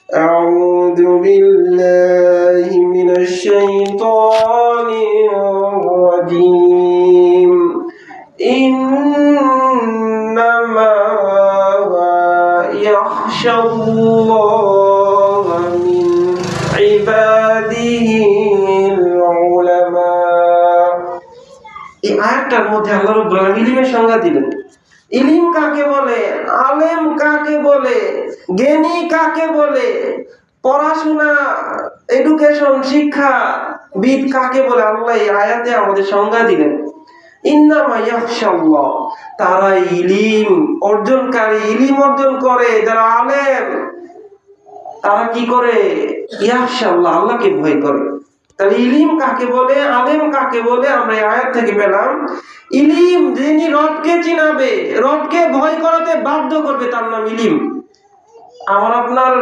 أعوذ بالله من الشيطان الرجيم إنما يخشى الله من عباده العلماء। এই আয়াতটার মধ্যে আল্লাহ রাব্বুল আলামিন ইলমের সংজ্ঞা দিলেন। ইলম কাকে বলে, আলেম কাকে বলে, জ্ঞানী কাকে বলে, পড়াশোনা এডুকেশন শিক্ষা বিদ কাকে বলে, আল্লাহ এই আয়াতে আমাদের সংজ্ঞা দিলেন। ইন্নামা ইয়াখশাল্লাহ, তারা ইলম অর্জনকারী, ইলম অর্জন করে যারা আলেম, তারা কি করে? ইয়াখশাল্লাহ, আল্লাহকে ভয় করে। তাহলে ইলিম কাকে বলে, আলেম কাকে বলে আমরা এই আয়াত থেকে পেলাম। ইলিম যিনি রবকে চিনাবে, রবকে ভয় করাতে বাধ্য করবে, তার নাম ইলিম। আমার আপনার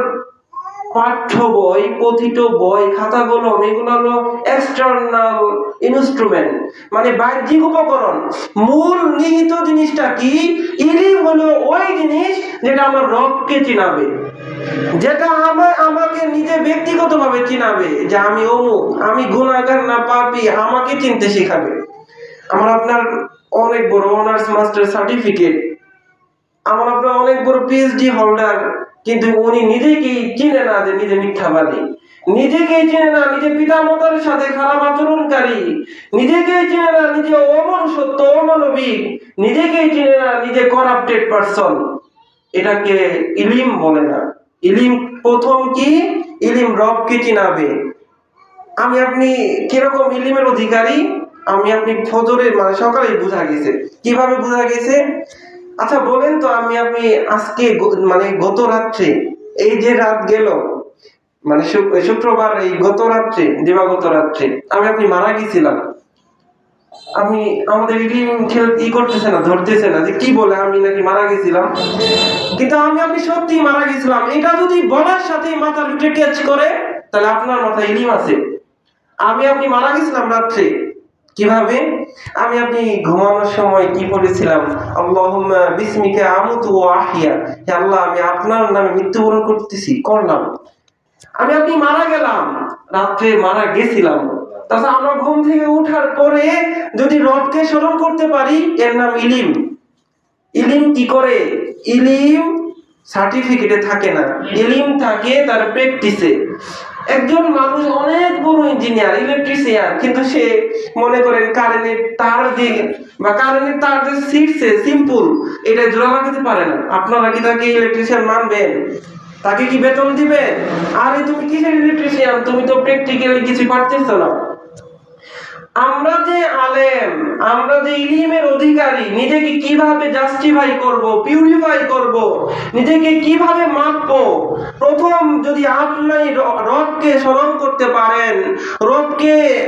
পাঠ্য বই, কথিত বই, খাতা কলম, এগুলো হলো এক্সটার্নাল ইনস্ট্রুমেন্ট, মানে বাহ্যিক উপকরণ। মূল নিহিত জিনিসটা কি? ইলিম হলো ওই জিনিস যেটা আমার রবকে চিনাবে, যেটা আমাকে নিজে ব্যক্তিগতভাবে চিনাবে যে আমি অমুক, আমি গুনাহগার না পাপী, আমাকে চিনতে শেখাবে। আমার আপনার অনেক বড় অনার্স মাস্টার সার্টিফিকেট, আমার আপনার অনেক বড় পিএইচডি হোল্ডার, কিন্তু উনি নিজেকেই চিনে না যে নিজে মিথ্যাবাদী, নিজেকেই চিনে না নিজে পিতামাতার সাথে খারাপ আচরণকারী, নিজেকেই চিনে না নিজে অমনুষ্যত্ব, অমানবিক, নিজেকেই চিনে না নিজে করাপ্টেড পারসন। এটাকে ইলিম বলে না। ইলিম প্রথম কি? ইলিম রবকে চিনাবে। আমি আপনি কিরকম ইলিমের অধিকারী? আমি আপনি ফজরের মানে সকালে বোঝা গেছে। কিভাবে বোঝা গেছে? আচ্ছা বলেন তো, আমি আপনি আজকে মানে গত রাত্রে, এই যে রাত গেল মানে শুক্রবার, এই গত রাত্রে, দিবাগত রাত্রে আমি আপনি মারা গেছিলাম। আমি আমাদের ইলিম কি করতেছে না, ধরতেছে না যে কি বলে আমি নাকি মারা গেছিলাম, কিন্তু আমি আপনি সত্যি মারা গেছিলাম। এটা যদি বলার সাথেই মাথার ভিতরে ক্যাচ করে, তাহলে আপনার মাথায় ইলিম আছে। আমি আপনি মারা গেছিলাম রাত্রে। কিভাবে? আমি আপনি ঘুমানোর সময় কি পড়েছিলাম? আল্লাহুম্মা বিসমিকা আমুতু ওয়া আহইয়া, হে আল্লাহ আমি আপনার নামে মৃত্যুবরণ করলাম। আমি আপনি মারা গেলাম, রাত্রে মারা গেছিলাম। তাছাড়া আমরা ঘুম থেকে ওঠার পরে যদি রবকে স্মরণ করতে পারি, এর নাম ইলিম। ইলিম কি করে? ইলিম সার্টিফিকেটে থাকে না, ইলিম থাকে তার প্র্যাকটিসে। একজন মানুষ অনেক বড় ইঞ্জিনিয়ার, ইলেকট্রিশিয়ান, কিন্তু সে মনে করেন কারেন্টের তার দিয়ে বা কারেন্টের তার যে ছিঁড়ছে সিম্পল, এটা জোড়া লাগাতে পারে না। আপনারা কি তাকে ইলেকট্রিশিয়ান মানবেন? তাকে কি বেতন দিবেন? আরে তুমি কিসের ইলেকট্রিশিয়ান, তুমি তো প্র্যাকটিক্যালি কিছু পারতেছো না। আমরা যে আলেম, আমরা যে ইলমের অধিকারী, নিজেকে কিভাবে জাস্টিফাই করব, পিউরিফাই করব, নিজেকে কিভাবে মাপবো? প্রথম যদি আপনি রবকে স্মরণ করতে পারেন,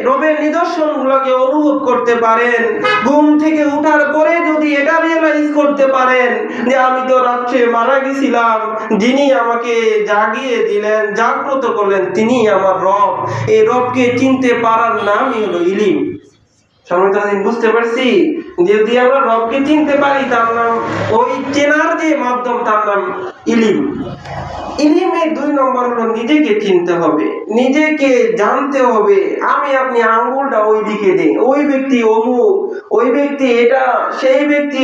রবের নিদর্শনগুলোকে অনুভব করতে পারেন, ঘুম থেকে ওঠার পরে যদি এটা রিয়েলাইজ করতে পারেন যে আমি তো রাত্রে মারা গেছিলাম, যিনি আমাকে জাগিয়ে দিলেন, জাগ্রত করলেন, তিনি আমার রব। এই রবকে চিনতে পারার নামই হলো ইলিম। বুঝতে পারছি? যদি আমরা রবকে চিনতে পারি, তার নাম ওই চেনার যে মাধ্যম, তার নাম ইলিম। ইলিমের 2 নম্বর হলো নিজেকে চিনতে হবে, নিজেকে জানতে হবে। আমি আপনি আঙ্গুলটা ওই দিকে দেই, ওই ব্যক্তি অমুক, ওই ব্যক্তি এটা, সেই ব্যক্তি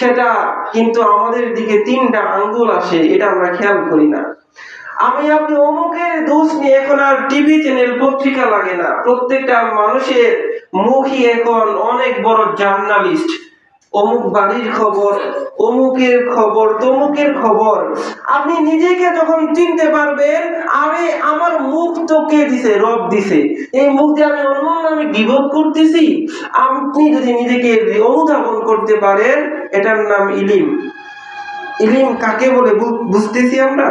সেটা, কিন্তু আমাদের দিকে 3টা আঙ্গুল আসে, এটা আমরা খেয়াল করি না। আমি আপনি অমুকের দোষ নিয়ে এখন আর টিভি চ্যানেল পত্রিকা লাগে না। প্রত্যেকটা মানুষের মুখই এখন অনেক বড় জার্নালিস্ট। অমুক বাড়ির খবর, অমুকের খবর, তমুকের খবর। আপনি নিজেকে যখন চিনতে পারবেন, আরে আমার মুখ তো কে দিছে? রব দিছে। এই মুখ দিয়ে আমি অন্য নামে গীবত করতেছি। আপনি যদি নিজেকে অনুধাবন করতে পারেন, এটার নাম ইলিম। ইলিম কাকে বলে বুঝতেছি আমরা?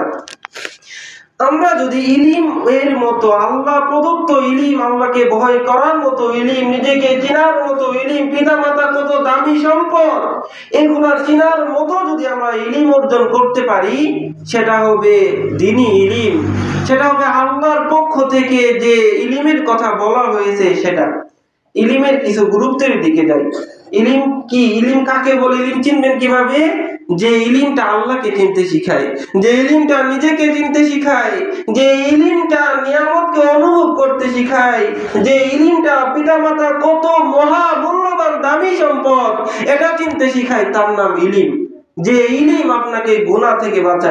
আমরা যদি ইলিম এর মতো, আল্লাহ প্রদত্ত ইলিম, আল্লাহকে ভয় করার মতো ইলিম, নিজেকে চিনার মতো ইলিম, পিতা মাতা কত দামি সম্পদ, এগুলা চিনার মতো যদি আমরা ইলিম অর্জন করতে পারি, সেটা হবে দ্বীনি ইলিম। সেটা হবে আল্লাহর পক্ষ থেকে যে ইলিমের কথা বলা হয়েছে সেটা। ইলিমের কিছু গুরুত্বের দিকে যাই। ইলিম কি? ইলিম কাকে বলে? ইলিম চিনবেন কিভাবে? যে ইলমটা আল্লাহকে চিনতে শিখায়, যে ইলমটা নিজেকে চিনতে শিখায়, যে ইলমটা নিয়ামতকে অনুভব করতে শিখায়, যে ইলমটা পিতামাতার কত মহা মূল্যবান দামি সম্পদ এটা চিনতে শিখায়, তার নাম ইলম। যে ইলম আপনাকে গুনাহ থেকে বাঁচায়।